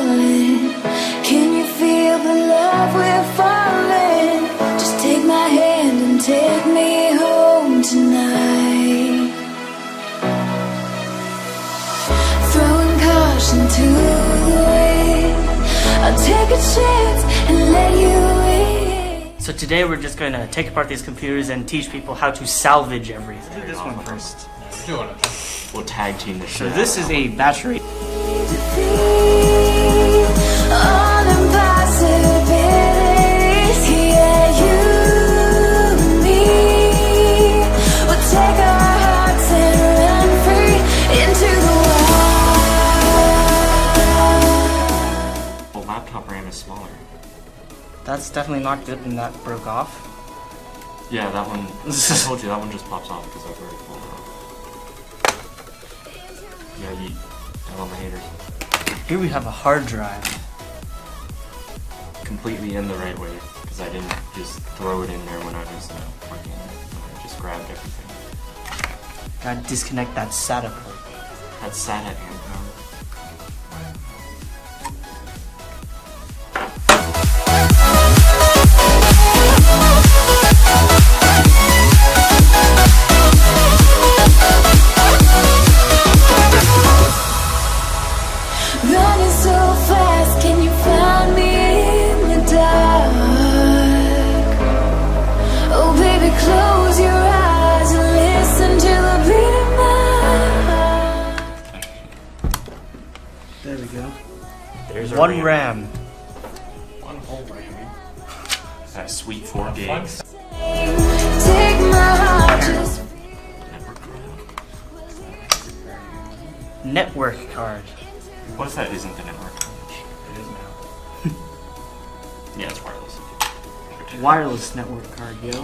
calling. Can you feel the love we're falling? Just take my hand and take me home tonight. Throwing caution to the wind, I'll take a chance and let you in. So today we're just going to take apart these computers and teach people how to salvage everything. Do this one first. We'll tag team this So shit this is a battery. All impossibilities, yeah, you and me. We'll take our hearts and run free into the wild. The laptop RAM is smaller. That's definitely not good and that broke off. Yeah, that one, I told you, that one just pops off because I've already pulled it off. Yeah, yeet. I love my haters. Here we have a hard drive. Completely in the right way, because I didn't just throw it in there when I was working on it. I just grabbed everything. Gotta disconnect that SATA port. That's sad at hand power. Running so fast, can you find me in the dark? Oh baby, close your eyes and listen to the beat of my heart. There we go. There's One RAM. One whole RAM. That sweet 4 gigs. Take my heart, just Network card. What if that isn't the network? It is now. Yeah, it's wireless. Wireless network card, yo.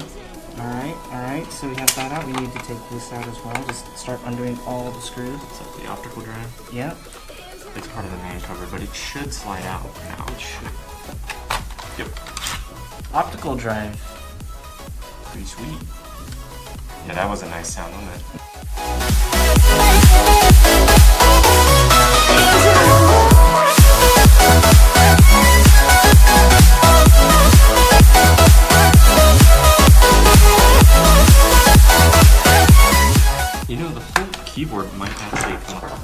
Alright, so we have that out. We need to take this out as well. Just start undoing all the screws. So the optical drive. Yep. It's part of the main cover, but it should slide out now. It should. Yep. Optical drive. Pretty sweet. Yeah, that was a nice sound, wasn't it? You know, the whole keyboard might actually come apart.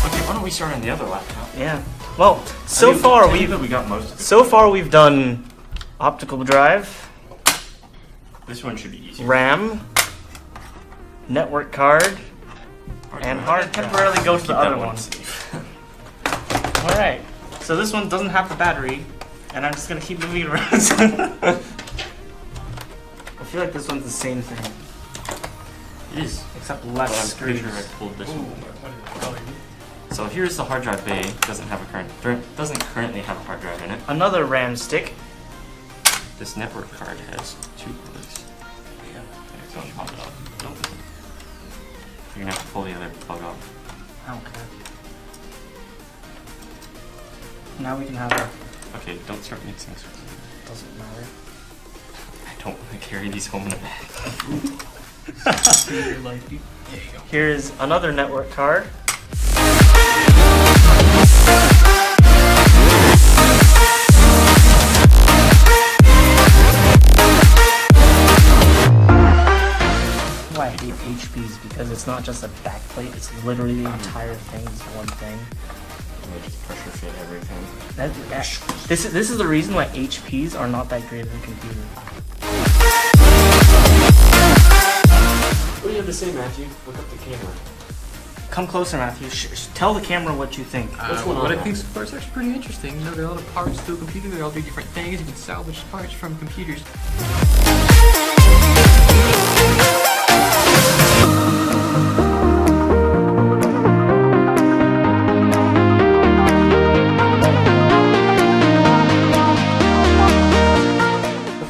Okay, why don't we start on the other laptop? Yeah. Well, so far we got most of it. So far we've done optical drive, This one should be easier. RAM, network card, and hard temporarily go to the other one. Alright, so this one doesn't have the battery, and I'm just gonna keep moving it around. I feel like this one's the same thing, It is. except But less I'm pretty screws. sure I pulled this one. So here's the hard drive bay. Doesn't currently have a hard drive in it. Another RAM stick. This network card has 2 plugs. Yeah. Don't pop it off. Don't. You're gonna have to pull the other plug off. Okay. Now we can have a... Okay, don't start mixing this. Doesn't matter. I don't want to carry these home in a bag. There you go. Here's another network card. Why I hate HPs, because it's not just a backplate, it's literally the entire thing, it's one thing. They just pressure fit everything. This is the reason why HPs are not that great of a computer. What do you have to say, Matthew? Look up the camera. Come closer, Matthew. Tell the camera what you think. What I think so far is actually pretty interesting. You know, there are a lot of parts to a computer. They all do different things. You can salvage parts from computers.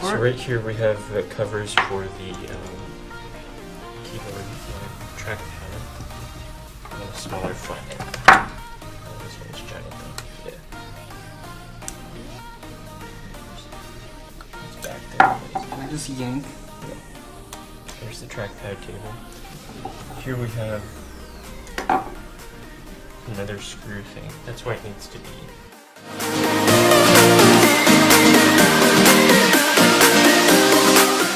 So right here we have the covers for the keyboard trackpad. And a smaller flathead. This one's giant though. Yeah. just yank. There's the trackpad cable. Here we have another screw thing. That's where it needs to be.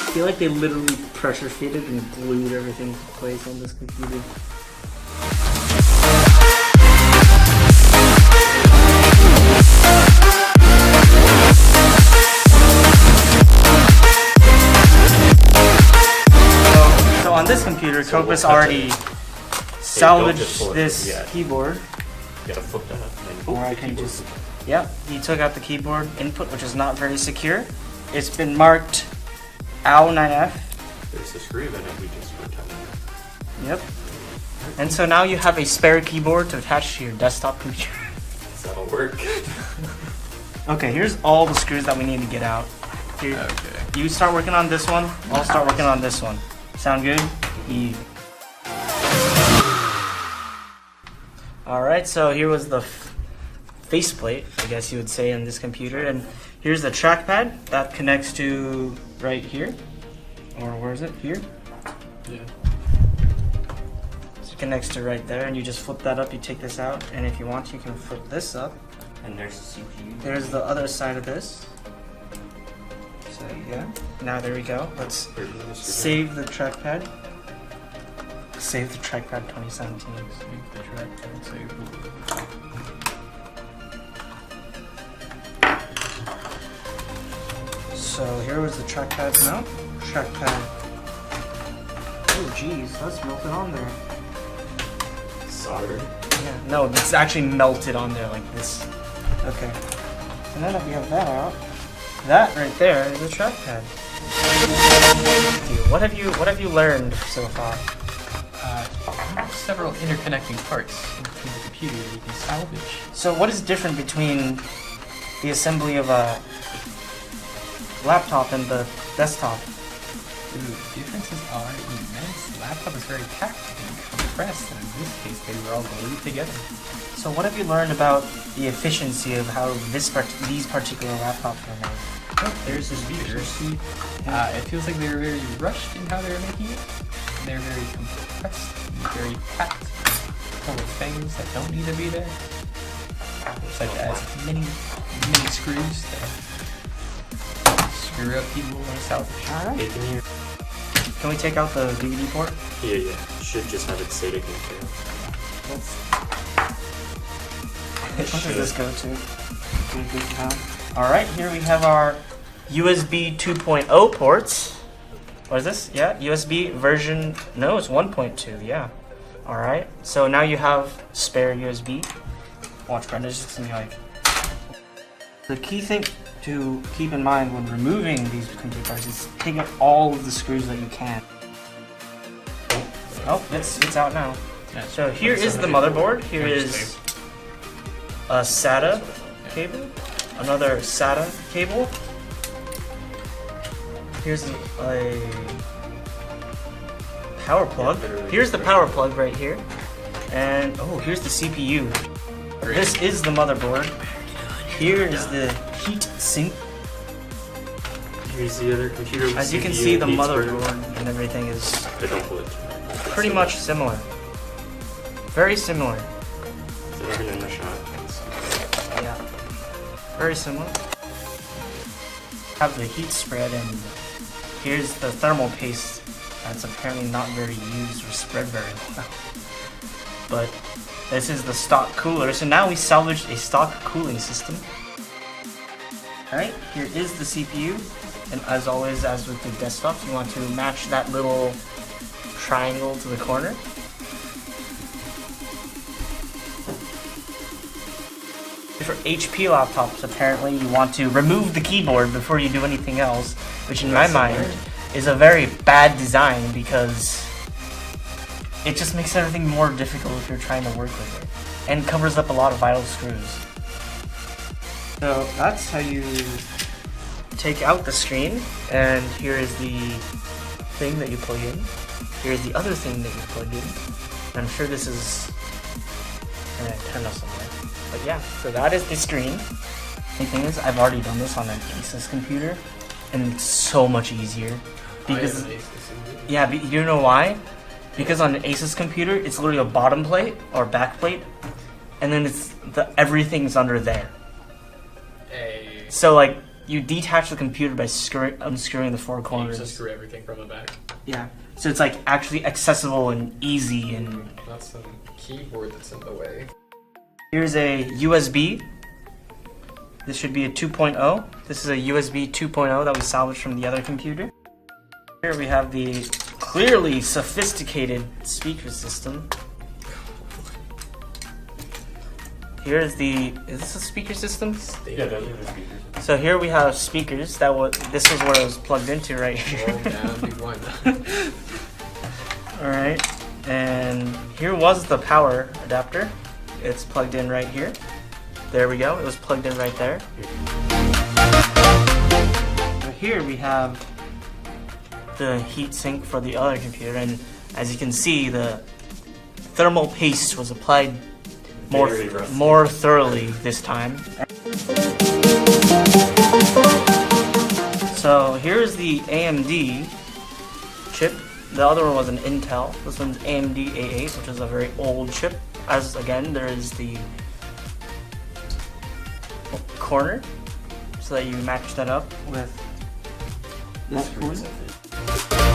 I feel like they literally pressure fitted and glued everything into place on this computer. So on this computer, Copus already salvaged this keyboard. You gotta flip that up. Or I can just... Yep, he took out the keyboard input, which is not very secure. It's been marked AL9F. There's the screw that we just worked on. Yep. And so now you have a spare keyboard to attach to your desktop computer. That'll work. Okay, here's all the screws that we need to get out. Here, Okay. you start working on this one, I'll start working on this one. Sound good? Yeah. Alright, so here was the faceplate, I guess you would say, on this computer. And here's the trackpad that connects to right here. Or where is it? Here? Yeah. So it connects to right there, and you just flip that up, you take this out, and if you want, you can flip this up. And there's the CPU. There's the other side of this. So yeah, now there we go. Let's save the trackpad. Save the trackpad 2017. Save the trackpad, save. So here was the trackpad mount. Trackpad. Oh geez, that's melted on there. Solder. Yeah, no, it's actually melted on there like this. Okay. So now that we have that out, that right there is a trackpad. What have you learned so far? Several interconnecting parts between the computer that you can salvage. So what is different between the assembly of a laptop and the desktop? Ooh, the differences are immense. The laptop is very packed and compressed, and in this case they were all glued together. So what have you learned about the efficiency of how these particular laptops are made? Oh, there's the speakers. It feels like they were very rushed in how they were making it. They're very compressed, and very packed, full of things that don't need to be there, such as many screws that screw up people when salvage. Alright. Hey, Can we take out the DVD port? yeah. Should just have it say to control. What does this go to? Alright, here we have our USB 2.0 ports. What is this? Yeah, USB version, no, it's 1.2, yeah. Alright, so now you have spare USB. Watch, Brenda's just gonna be like... The key thing to keep in mind when removing these computer parts is take out all of the screws that you can. Oh, it's out now. So here is the motherboard. Here is a SATA cable, another SATA cable. Here's a power plug. Here's the power plug right here. And oh, here's the CPU. This is the motherboard. Here is the heat sink. Here's the other computer. With As you can CPU see, the and motherboard and everything is But don't pull it. pretty much similar. Very similar. So even in the shot. Yeah. Very similar. Have the heat spread, and here's the thermal paste that's apparently not very used or spread very well. But this is the stock cooler. So now we salvaged a stock cooling system. Alright, here is the CPU. And as always, as with the desktops, you want to match that little triangle to the corner. For HP laptops, apparently, you want to remove the keyboard before you do anything else, which in my mind is a very bad design because it just makes everything more difficult if you're trying to work with it, and covers up a lot of vital screws. So that's how you take out the screen, and here is the thing that you plug in. Here's the other thing that you plug in. I'm sure this is an antenna somewhere. But yeah, so that is the screen. The thing is, I've already done this on an Asus computer, and it's so much easier. Because I have an Asus. yeah, you know why? Because on an Asus computer, it's literally a bottom plate or back plate, and then everything's under there. Hey. So like you detach the computer by unscrewing the four You corners. just screw everything from the back. Yeah. So it's like actually accessible and easy. And Not some keyboard that's in the way. here's a USB. This should be a 2.0. This is a USB 2.0 that we salvaged from the other computer. Here we have the clearly sophisticated speaker system. Here's is this a speaker system? Yeah, those are the speakers. So here we have speakers this was where it was plugged into right here. Oh, damn, big one. Alright, and here was the power adapter. It's plugged in right here. There we go, it was plugged in right there. So here we have the heat sink for the other computer, and as you can see, the thermal paste was applied more thoroughly this time. So here's the AMD chip. The other one was an Intel. This one's AMD A8, which is a very old chip. As again, there is the corner, so that you match that up with that one.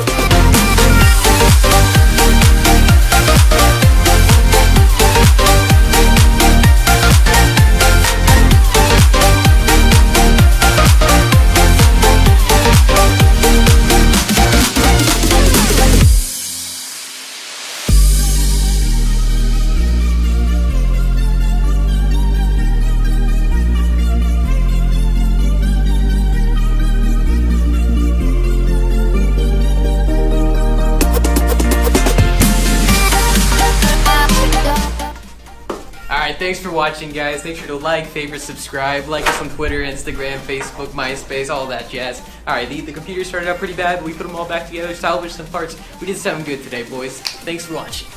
Alright, thanks for watching, guys. Make sure to like, favorite, subscribe, like us on Twitter, Instagram, Facebook, MySpace, all that jazz. Alright, the computer started out pretty bad, but we put them all back together, salvaged some parts. We did something good today, boys. Thanks for watching.